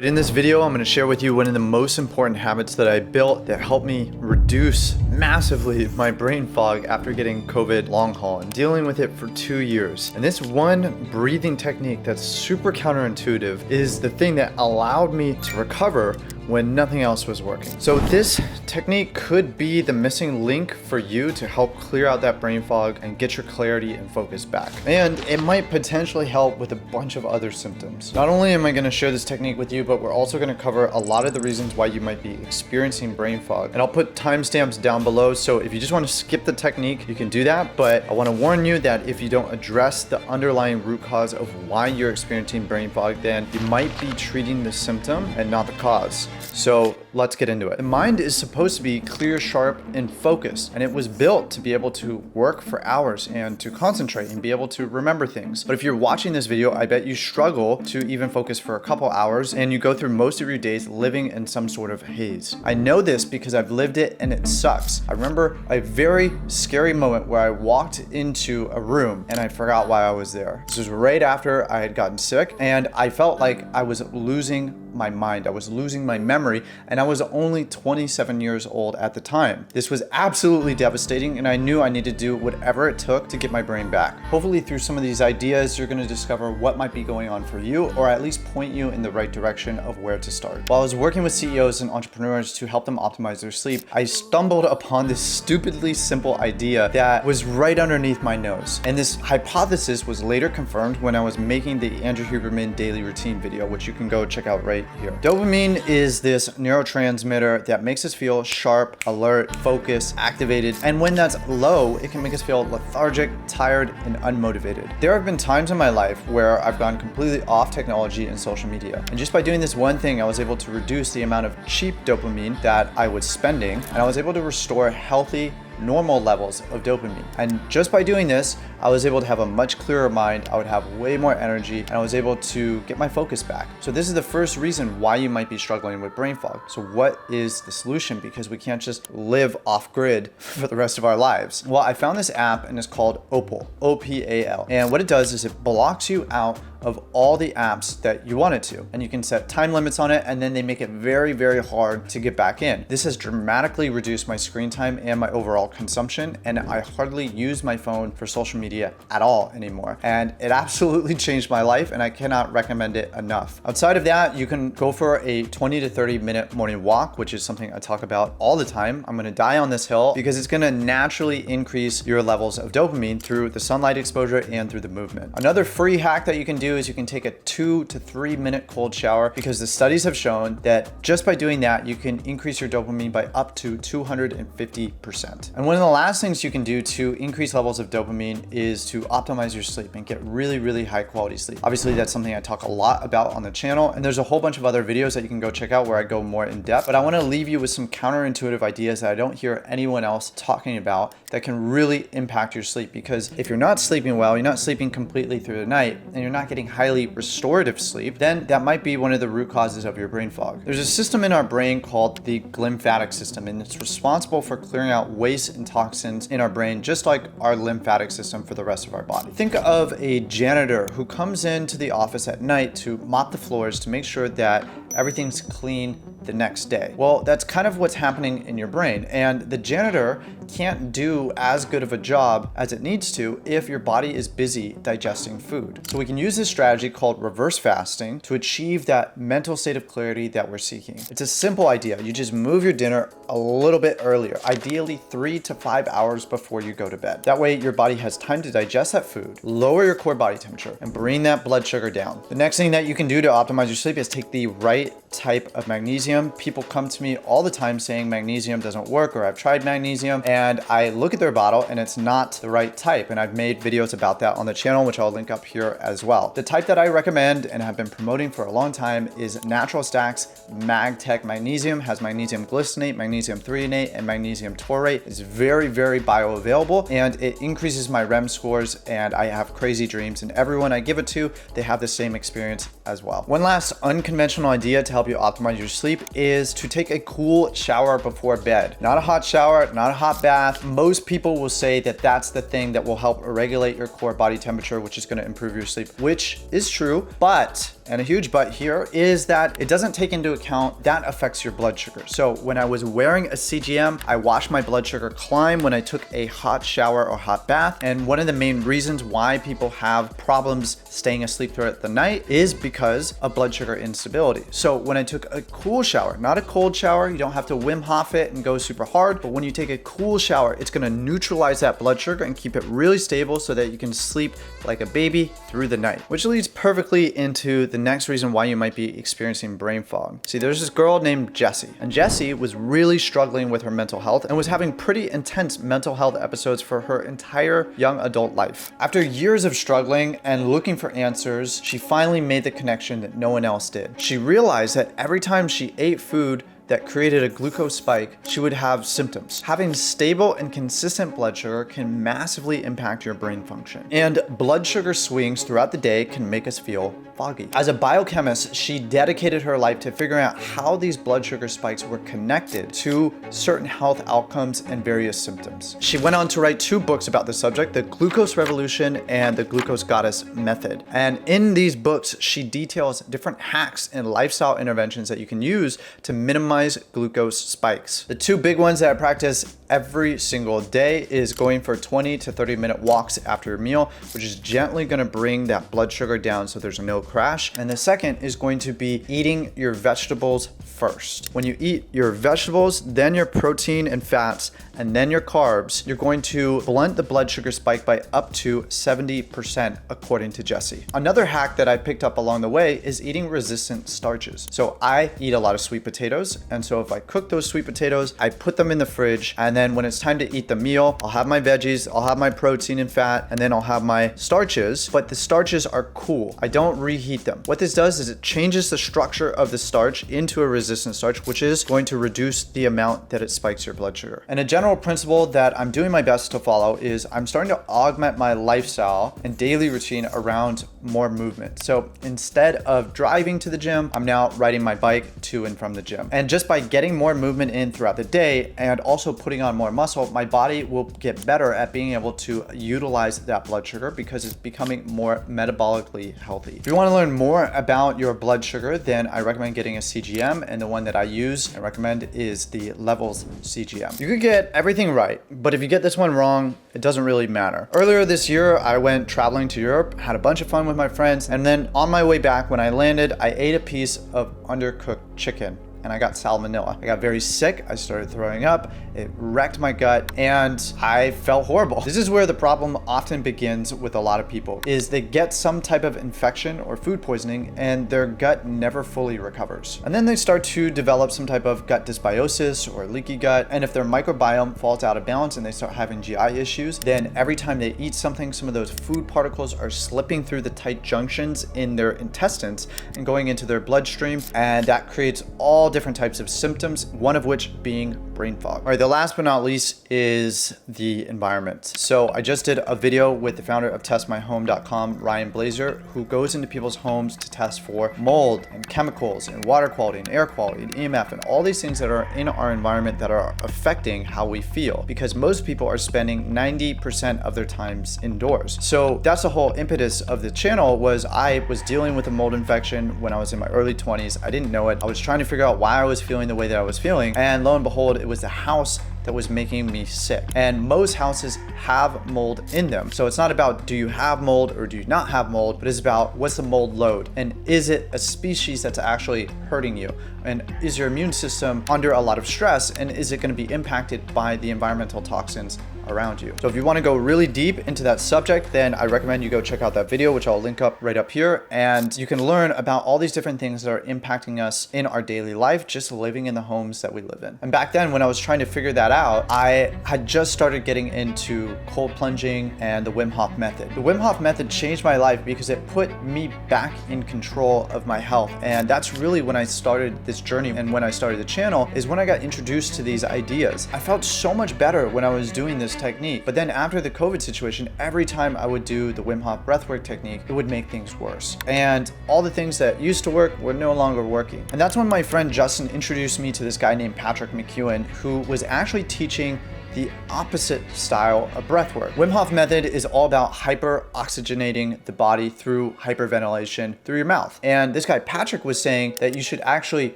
In this video, I'm going to share with you one of the most important habits that I built that helped me reduce massively my brain fog after getting COVID long haul and dealing with it for 2 years. And this one breathing technique that's super counterintuitive is the thing that allowed me to recover when nothing else was working. So this technique could be the missing link for you to help clear out that brain fog and get your clarity and focus back. And it might potentially help with a bunch of other symptoms. Not only am I going to share this technique with you, but we're also going to cover a lot of the reasons why you might be experiencing brain fog. And I'll put timestamps down below, so if you just want to skip the technique, you can do that. But I want to warn you that if you don't address the underlying root cause of why you're experiencing brain fog, then you might be treating the symptom and not the cause. So let's get into it. The mind is supposed to be clear, sharp, and focused, and it was built to be able to work for hours and to concentrate and be able to remember things. But if you're watching this video, I bet you struggle to even focus for a couple hours, and you go through most of your days living in some sort of haze. I know this because I've lived it and it sucks. I remember a very scary moment where I walked into a room and I forgot why I was there. This was right after I had gotten sick, and I felt like I was losing my mind. I was losing my memory, and I was only 27 years old at the time. This was absolutely devastating, and I knew I needed to do whatever it took to get my brain back. Hopefully through some of these ideas, you're going to discover what might be going on for you, or at least point you in the right direction of where to start. While I was working with CEOs and entrepreneurs to help them optimize their sleep, I stumbled upon this stupidly simple idea that was right underneath my nose. And this hypothesis was later confirmed when I was making the Andrew Huberman daily routine video, which you can go check out right here. Dopamine is this neurotransmitter that makes us feel sharp, alert, focused, activated, and when that's low, it can make us feel lethargic, tired, and unmotivated. There have been times in my life where I've gone completely off technology and social media, and just by doing this one thing, I was able to reduce the amount of cheap dopamine that I was spending, and I was able to restore healthy, normal levels of dopamine. And just by doing this, I was able to have a much clearer mind, I would have way more energy, and I was able to get my focus back. So this is the first reason why you might be struggling with brain fog. So what is the solution? Because we can't just live off grid for the rest of our lives. Well, I found this app and it's called Opal, O-P-A-L. And what it does is it blocks you out of all the apps that you wanted to. And you can set time limits on it, and then they make it very, very hard to get back in. This has dramatically reduced my screen time and my overall consumption, and I hardly use my phone for social media at all anymore. And it absolutely changed my life, and I cannot recommend it enough. Outside of that, you can go for a 20 to 30 minute morning walk, which is something I talk about all the time. I'm gonna die on this hill because it's gonna naturally increase your levels of dopamine through the sunlight exposure and through the movement. Another free hack that you can do is you can take a 2 to 3 minute cold shower, because the studies have shown that just by doing that, you can increase your dopamine by up to 250%. And one of the last things you can do to increase levels of dopamine is to optimize your sleep and get really, really high quality sleep. Obviously, that's something I talk a lot about on the channel, and there's a whole bunch of other videos that you can go check out where I go more in depth, but I wanna leave you with some counterintuitive ideas that I don't hear anyone else talking about that can really impact your sleep. Because if you're not sleeping well, you're not sleeping completely through the night, and you're not getting highly restorative sleep, then that might be one of the root causes of your brain fog. There's a system in our brain called the glymphatic system, and it's responsible for clearing out waste and toxins in our brain, just like our lymphatic system for the rest of our body. Think of a janitor who comes into the office at night to mop the floors to make sure that everything's clean the next day. Well, that's kind of what's happening in your brain, and the janitor can't do as good of a job as it needs to if your body is busy digesting food. So we can use this strategy called reverse fasting to achieve that mental state of clarity that we're seeking. It's a simple idea. You just move your dinner a little bit earlier, ideally 3 to 5 hours before you go to bed. That way your body has time to digest that food, lower your core body temperature, and bring that blood sugar down. The next thing that you can do to optimize your sleep is take the right type of magnesium. People come to me all the time saying magnesium doesn't work, or I've tried magnesium, and I look at their bottle and it's not the right type. And I've made videos about that on the channel, which I'll link up here as well. The type that I recommend and have been promoting for a long time is Natural Stacks MagTech Magnesium. Has magnesium glycinate, magnesium threonate, and magnesium taurate. It's very, very bioavailable, and it increases my REM scores, and I have crazy dreams, and everyone I give it to, they have the same experience as well. One last unconventional idea to help you optimize your sleep is to take a cool shower before bed. Not a hot shower, not a hot bath. Most people will say that that's the thing that will help regulate your core body temperature, which is going to improve your sleep, which is true, but and a huge but here, is that it doesn't take into account that affects your blood sugar. So when I was wearing a CGM, I watched my blood sugar climb when I took a hot shower or hot bath. And one of the main reasons why people have problems staying asleep throughout the night is because of blood sugar instability. So when I took a cool shower, not a cold shower, you don't have to Wim Hof it and go super hard, but when you take a cool shower, it's gonna neutralize that blood sugar and keep it really stable so that you can sleep like a baby through the night. Which leads perfectly into the next reason why you might be experiencing brain fog. See, there's this girl named Jessie, and Jessie was really struggling with her mental health and was having pretty intense mental health episodes for her entire young adult life. After years of struggling and looking for answers, she finally made the connection that no one else did. She realized that every time she ate food that created a glucose spike, she would have symptoms. Having stable and consistent blood sugar can massively impact your brain function. And blood sugar swings throughout the day can make us feel foggy. As a biochemist, she dedicated her life to figuring out how these blood sugar spikes were connected to certain health outcomes and various symptoms. She went on to write 2 books about the subject, The Glucose Revolution and The Glucose Goddess Method. And in these books, she details different hacks and lifestyle interventions that you can use to minimize glucose spikes. The 2 big ones that I practice every single day is going for 20 to 30-minute walks after a meal, which is gently gonna bring that blood sugar down so there's no crash. And the second is going to be eating your vegetables first. When you eat your vegetables, then your protein and fats, and then your carbs, you're going to blunt the blood sugar spike by up to 70%, according to Jessie. Another hack that I picked up along the way is eating resistant starches. So I eat a lot of sweet potatoes, and so if I cook those sweet potatoes, I put them in the fridge, and then when it's time to eat the meal, I'll have my veggies, I'll have my protein and fat, and then I'll have my starches, but the starches are cool. I don't reheat them. What this does is it changes the structure of the starch into a resistant starch, which is going to reduce the amount that it spikes your blood sugar. And a general principle that I'm doing my best to follow is I'm starting to augment my lifestyle and daily routine around more movement. So instead of driving to the gym, I'm now riding my bike to and from the gym. And just by getting more movement in throughout the day and also putting on more muscle, my body will get better at being able to utilize that blood sugar because it's becoming more metabolically healthy. If you want to learn more about your blood sugar, then I recommend getting a CGM, and the one that I use and recommend is the Levels CGM. You could get everything right, but if you get this one wrong, it doesn't really matter. Earlier this year, I went traveling to Europe, had a bunch of fun with my friends, and then on my way back, when I landed, I ate a piece of undercooked chicken, and I got salmonella. I got very sick, I started throwing up, it wrecked my gut, and I felt horrible. This is where the problem often begins with a lot of people, is they get some type of infection or food poisoning and their gut never fully recovers. And then they start to develop some type of gut dysbiosis or leaky gut, and if their microbiome falls out of balance and they start having GI issues, then every time they eat something, some of those food particles are slipping through the tight junctions in their intestines and going into their bloodstream, and that creates all different types of symptoms, one of which being brain fog. All right, the last but not least is the environment. So I just did a video with the founder of testmyhome.com, Ryan Blazer, who goes into people's homes to test for mold and chemicals and water quality and air quality and EMF and all these things that are in our environment that are affecting how we feel, because most people are spending 90% of their times indoors. So that's the whole impetus of the channel. Was I was dealing with a mold infection when I was in my early 20s. I didn't know it. I was trying to figure out why I was feeling the way that I was feeling, and lo and behold, it was the house that was making me sick. And most houses have mold in them. So it's not about do you have mold or do you not have mold, but it's about what's the mold load, and is it a species that's actually hurting you, and is your immune system under a lot of stress, and is it going to be impacted by the environmental toxins around you. So if you want to go really deep into that subject, then I recommend you go check out that video, which I'll link up right up here, and you can learn about all these different things that are impacting us in our daily life, just living in the homes that we live in. And back then, when I was trying to figure that out, I had just started getting into cold plunging and the Wim Hof method. The Wim Hof method changed my life because it put me back in control of my health, and that's really when I started this journey, and when I started the channel is when I got introduced to these ideas. I felt so much better when I was doing this technique, but then after the COVID situation, every time I would do the Wim Hof breathwork technique, it would make things worse, and all the things that used to work were no longer working. And that's when my friend Justin introduced me to this guy named Patrick McKeown, who was actually teaching the opposite style of breath work. Wim Hof method is all about hyper-oxygenating the body through hyperventilation through your mouth. And this guy Patrick was saying that you should actually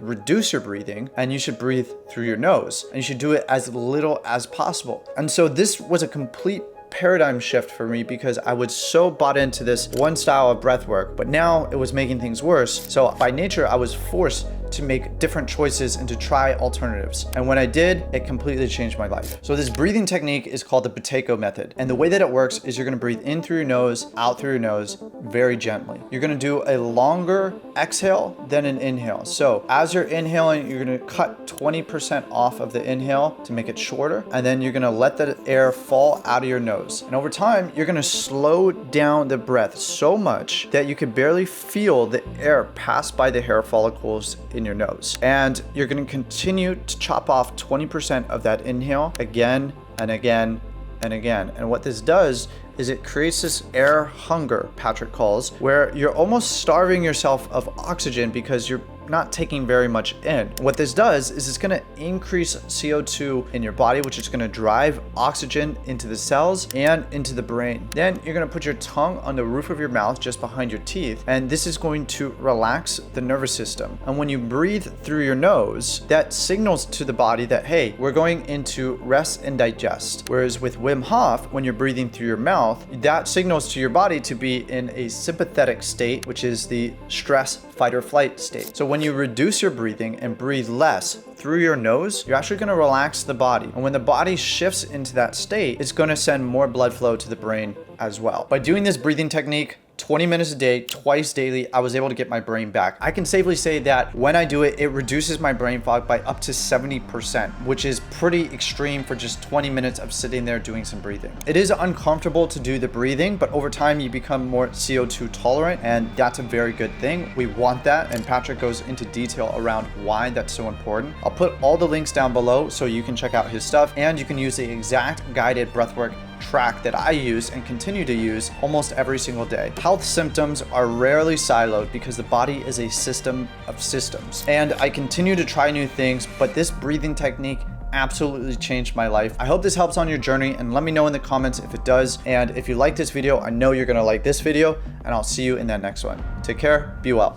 reduce your breathing and you should breathe through your nose, and you should do it as little as possible. And so this was a complete paradigm shift for me because I was so bought into this one style of breath work, but now it was making things worse. So by nature, I was forced to make different choices and to try alternatives. And when I did, it completely changed my life. So this breathing technique is called the Poco Method. And the way that it works is you're gonna breathe in through your nose, out through your nose, very gently. You're gonna do a longer exhale than an inhale. So as you're inhaling, you're gonna cut 20% off of the inhale to make it shorter. And then you're gonna let the air fall out of your nose. And over time, you're gonna slow down the breath so much that you could barely feel the air pass by the hair follicles in your nose. And you're going to continue to chop off 20% of that inhale again and again and again. And what this does is it creates this air hunger, Patrick calls, where you're almost starving yourself of oxygen because you're not taking very much in. What this does is it's gonna increase CO2 in your body, which is gonna drive oxygen into the cells and into the brain. Then you're gonna put your tongue on the roof of your mouth just behind your teeth, and this is going to relax the nervous system. And when you breathe through your nose, that signals to the body that, hey, we're going into rest and digest. Whereas with Wim Hof, when you're breathing through your mouth, that signals to your body to be in a sympathetic state, which is the stress, fight or flight state. So when you reduce your breathing and breathe less through your nose, you're actually going to relax the body. And when the body shifts into that state, it's going to send more blood flow to the brain as well. By doing this breathing technique 20 minutes a day, twice daily, I was able to get my brain back. I can safely say that when I do it, it reduces my brain fog by up to 70%, which is pretty extreme for just 20 minutes of sitting there doing some breathing. It is uncomfortable to do the breathing, but over time you become more CO2 tolerant, and that's a very good thing. We want that, and Patrick goes into detail around why that's so important. I'll put all the links down below so you can check out his stuff, and you can use the exact guided breathwork track that I use and continue to use almost every single day. Health symptoms are rarely siloed because the body is a system of systems. And I continue to try new things, but this breathing technique absolutely changed my life. I hope this helps on your journey, and let me know in the comments if it does. And if you like this video, I know you're gonna like this video, and I'll see you in that next one. Take care, be well.